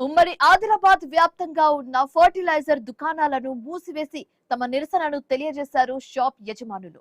ఉమ్మడి ఆదిలాబాద్ వ్యాప్తంగా ఉన్న ఫర్టిలైజర్ దుకాణాలను మూసివేసి తమ నిరసనను తెలియజేశారు షాప్ యజమానులు.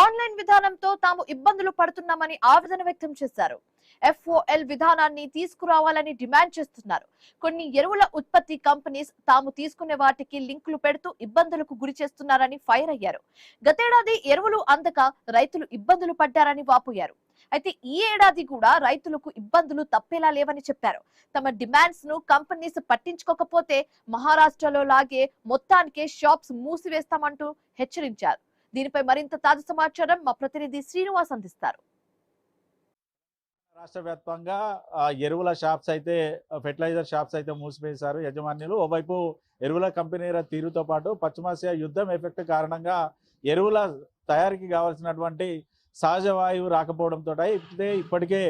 ఆన్లైన్ విధానంతో తాము ఇబ్బందులు పడుతున్నామని ఆవేదన వ్యక్తం చేశారు. FOL విధానాన్ని తీసుకురావాలని డిమాండ్ చేస్తున్నారు. కొన్ని ఎరువుల ఉత్పత్తి కంపెనీస్ తాము తీసుకునే వాటికి లింకులు పెడుతూ ఇబ్బందులకు గురి చేస్తున్నారని ఫైర్ అయ్యారు. గతేడాది ఎరువులు అందక రైతులు ఇబ్బందులు పడ్డారని వాపోయారు. అయితే ఈ ఏడాది కూడా రైతులకు ఇబ్బందులు తప్పేలా లేవని చెప్పారు. తమ డిమాండ్స్ ను కంపెనీస్ పట్టించుకోకపోతే మహారాష్ట్రలో లాగే మొత్తానికే షాప్స్ మూసివేస్తామంటూ హెచ్చరించారు. దీనిపై మరింత తాజా సమాచారం మా ప్రతినిధి శ్రీనివాస్ అందిస్తారు. రాష్ట్ర వ్యాప్తంగా ఎరువుల షాప్స్ అయితే ఫెర్టిలైజర్ షాప్స్ అయితే మూసివేశారు యజమానులు. ఓవైపు ఎరువుల కంపెనీల తీరుతో పాటు పశ్చిమాసియా యుద్ధం ఎఫెక్ట్ కారణంగా ఎరువుల తయారీకి కావాల్సినటువంటి సహజ వాయువు రాకపోవడంతో ఇప్పటికే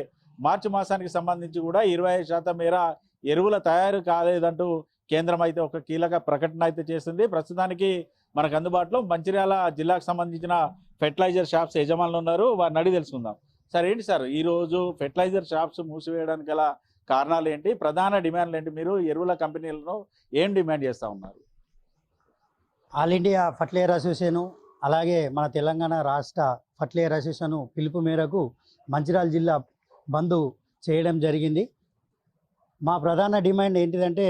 మార్చి మాసానికి సంబంధించి కూడా 25% మేర ఎరువుల తయారు కాలేదంటూ కేంద్రం అయితే ఒక కీలక ప్రకటన అయితే చేసింది. ప్రస్తుతానికి మనకు అందుబాటులో మంచిర్యాల జిల్లాకు సంబంధించిన ఫెర్టిలైజర్ షాప్స్ యజమానులు ఉన్నారు. వారిని అడిగి తెలుసుకుందాం. సార్, ఏంటి సార్ ఈరోజు ఫెర్టిలైజర్ షాప్స్ మూసివేయడానికి గల కారణాలు ఏంటి, ప్రధాన డిమాండ్లు ఏంటి? మీరు ఎరువుల కంపెనీలను ఏం డిమాండ్ చేస్తూ ఉన్నారు? ఆల్ ఇండియా ఫర్టిలైజర్ అసోసియేషన్ అలాగే మన తెలంగాణ రాష్ట్ర ఫర్టిలైజర్ అసోసియేషన్ పిలుపు మేరకు మంచిర్యాల జిల్లా బంద్ చేయడం జరిగింది. మా ప్రధాన డిమాండ్ ఏంటిదంటే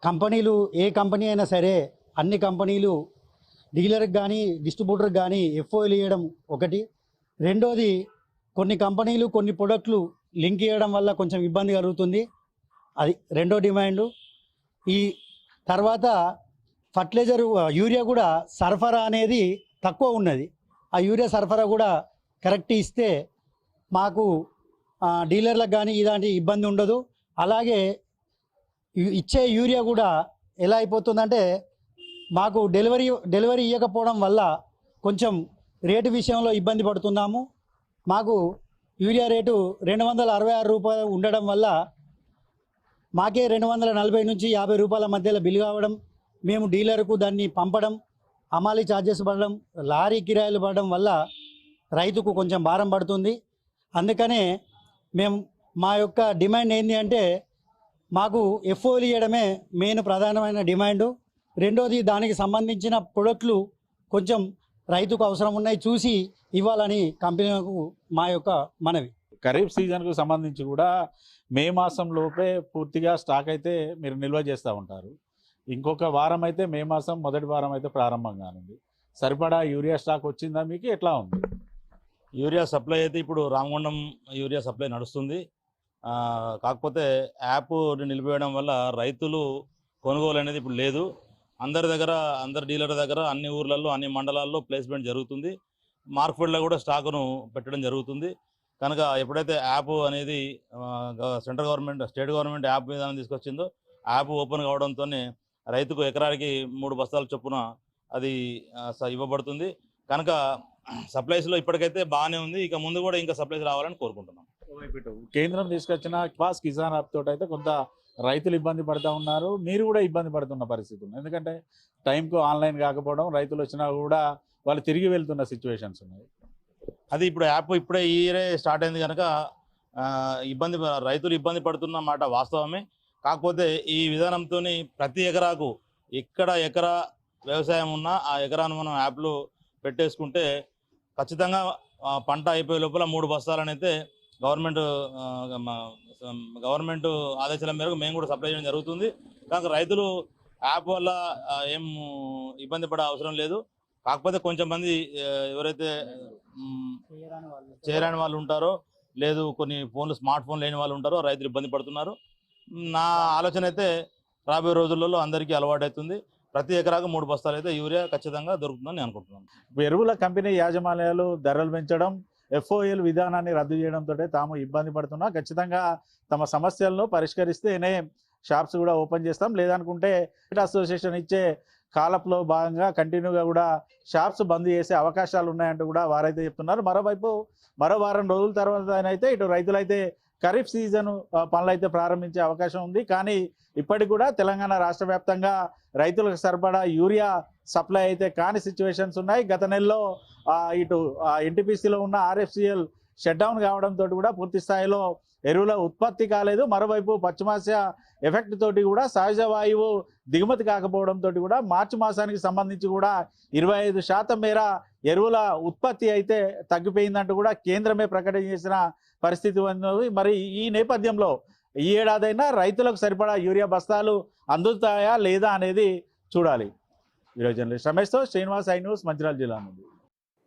కంపెనీలు ఏ కంపెనీ అయినా సరే అన్ని కంపెనీలు డీలర్కి కానీ డిస్ట్రిబ్యూటర్కి కానీ FOL ఇవ్వడం ఒకటి. రెండోది, కొన్ని కంపెనీలు కొన్ని ప్రొడక్ట్లు లింక్ ఇవ్వడం వల్ల కొంచెం ఇబ్బంది కలుగుతుంది. అది రెండో డిమాండు. ఈ తర్వాత ఫర్టిలైజర్ యూరియా కూడా సరఫరా అనేది తక్కువ ఉన్నది. ఆ యూరియా సరఫరా కూడా కరెక్ట్ ఇస్తే మాకు డీలర్లకు కానీ ఇలాంటి ఇబ్బంది ఉండదు. అలాగే ఇచ్చే యూరియా కూడా ఎలా అయిపోతుందంటే మాకు డెలివరీ ఇవ్వకపోవడం వల్ల కొంచెం రేటు విషయంలో ఇబ్బంది పడుతున్నాము. మాకు యూరియా రేటు 266 రూపాయలు ఉండడం వల్ల మాకే 240 నుంచి 50 రూపాయల మధ్యలో బిల్లు కావడం, మేము డీలర్కు దాన్ని పంపడం, హమాలీ ఛార్జెస్ పడడం, లారీ కిరాయిలు పడడం వల్ల రైతుకు కొంచెం భారం పడుతుంది. అందుకనే మేము మా యొక్క డిమాండ్ ఏంటి అంటే మాకు FOL ఇవ్వడమే మెయిన్ ప్రధానమైన డిమాండు. రెండోది, దానికి సంబంధించిన ప్రొడక్ట్లు కొంచెం రైతుకు అవసరం ఉన్నాయి, చూసి ఇవ్వాలని కంపెనీలకు మా యొక్క మనవి. ఖరీఫ్ సీజన్కు సంబంధించి కూడా మే మాసం లోపే పూర్తిగా స్టాక్ అయితే మీరు నిల్వ చేస్తూ ఉంటారు. ఇంకొక వారం అయితే మే మాసం మొదటి వారం అయితే ప్రారంభం కానుంది. సరిపడా యూరియా స్టాక్ వచ్చిందా మీకు? ఎట్లా ఉంది యూరియా సప్లై? అయితే ఇప్పుడు రామగుండం యూరియా సప్లై నడుస్తుంది. కాకపోతే యాప్ నిలిపివేయడం వల్ల రైతులు కొనుగోలు అనేది ఇప్పుడు లేదు. అందరి డీలర్ దగ్గర అన్ని ఊర్లలో అన్ని మండలాల్లో ప్లేస్మెంట్ జరుగుతుంది. మార్కెట్లో కూడా స్టాకును పెట్టడం జరుగుతుంది. కనుక ఎప్పుడైతే యాప్ అనేది central government state government app విధానం తీసుకొచ్చిందో యాప్ ఓపెన్ కావడంతో రైతుకు ఎకరానికి 3 బస్తాల చొప్పున అది ఇవ్వబడుతుంది. కనుక సప్లైస్లో ఇప్పటికైతే బాగానే ఉంది. ఇక ముందు కూడా ఇంకా సప్లైస్ రావాలని కోరుకుంటున్నాం. కేంద్రం తీసుకొచ్చిన పాస్ కిసాన్ యాప్ తోటి అయితే కొంత రైతులు ఇబ్బంది పడుతూ ఉన్నారు. మీరు కూడా ఇబ్బంది పడుతున్న పరిస్థితి ఉంది. ఎందుకంటే టైంకు ఆన్లైన్ కాకపోవడం, రైతులు వచ్చినా కూడా వాళ్ళు తిరిగి వెళ్తున్న సిచ్యువేషన్స్ ఉన్నాయి. అది ఇప్పుడు యాప్ ఇప్పుడే ఈ ఇయరే స్టార్ట్ అయింది కనుక రైతులు ఇబ్బంది పడుతున్న మాట వాస్తవమే. కాకపోతే ఈ విధానంతో ప్రతి ఎకరాకు ఎకరా వ్యవసాయం ఉన్నా ఆ ఎకరాను మనం యాప్లో పెట్టేసుకుంటే ఖచ్చితంగా పంట అయిపోయే లోపల 3 బస్తాలనైతే గవర్నమెంట్ ఆదేశాల మేరకు మేము కూడా సప్లై చేయడం జరుగుతుంది. కనుక రైతులు యాప్ వల్ల ఏం ఇబ్బంది పడే అవసరం లేదు. కాకపోతే కొంచెం మంది ఎవరైతే చేయరాని వాళ్ళు ఉంటారో, లేదు కొన్ని స్మార్ట్ ఫోన్ లేని వాళ్ళు ఉంటారో రైతులు ఇబ్బంది పడుతున్నారు. నా ఆలోచన అయితే రాబోయే రోజులలో అందరికీ అలవాటు అవుతుంది. ప్రతి ఎకరాకు 3 బస్తాలు అయితే యూరియా ఖచ్చితంగా దొరుకుతుందని నేను అనుకుంటున్నాను. ఎరువుల కంపెనీ యాజమాన్యాలు ధరలు పెంచడం, FOL విధానాన్ని రద్దు చేయడంతో తాము ఇబ్బంది పడుతున్నా, ఖచ్చితంగా తమ సమస్యలను పరిష్కరిస్తేనే షాప్స్ కూడా ఓపెన్ చేస్తాం, లేదనుకుంటే అసోసియేషన్ ఇచ్చే కాలప్లో భాగంగా కంటిన్యూగా కూడా షాప్స్ బంద్ చేసే అవకాశాలు ఉన్నాయంటూ కూడా వారైతే చెప్తున్నారు. మరోవైపు మరో వారం రోజుల తర్వాత అయితే ఇటు రైతులైతే ఖరీఫ్ సీజన్ పనులు అయితే ప్రారంభించే అవకాశం ఉంది. కానీ ఇప్పటికి కూడా తెలంగాణ రాష్ట్ర వ్యాప్తంగా రైతులకు సరిపడా యూరియా సప్లై అయితే కాని సిచ్యువేషన్స్ ఉన్నాయి. గత నెలలో ఇటు NTPCలో ఉన్న RFCL షట్ డౌన్ కావడంతో కూడా పూర్తి స్థాయిలో ఎరువుల ఉత్పత్తి కాలేదు. మరోవైపు పశ్చిమాసియా ఎఫెక్ట్ తోటి కూడా సహజ వాయువు దిగుమతి కాకపోవడంతో కూడా మార్చి మాసానికి సంబంధించి కూడా 25% మేర ఎరువుల ఉత్పత్తి అయితే తగ్గిపోయిందంటూ కూడా కేంద్రమే ప్రకటన చేసిన పరిస్థితి ఉన్నది. మరి ఈ నేపథ్యంలో ఈ ఏడాదైనా రైతులకు సరిపడా యూరియా బస్తాలు అందుతాయా లేదా అనేది చూడాలి. వీడియో జర్నలిస్ట్ రమేష్తో శ్రీనివాస్, ఐ న్యూస్, మంచిర్యాల జిల్లా నుండి.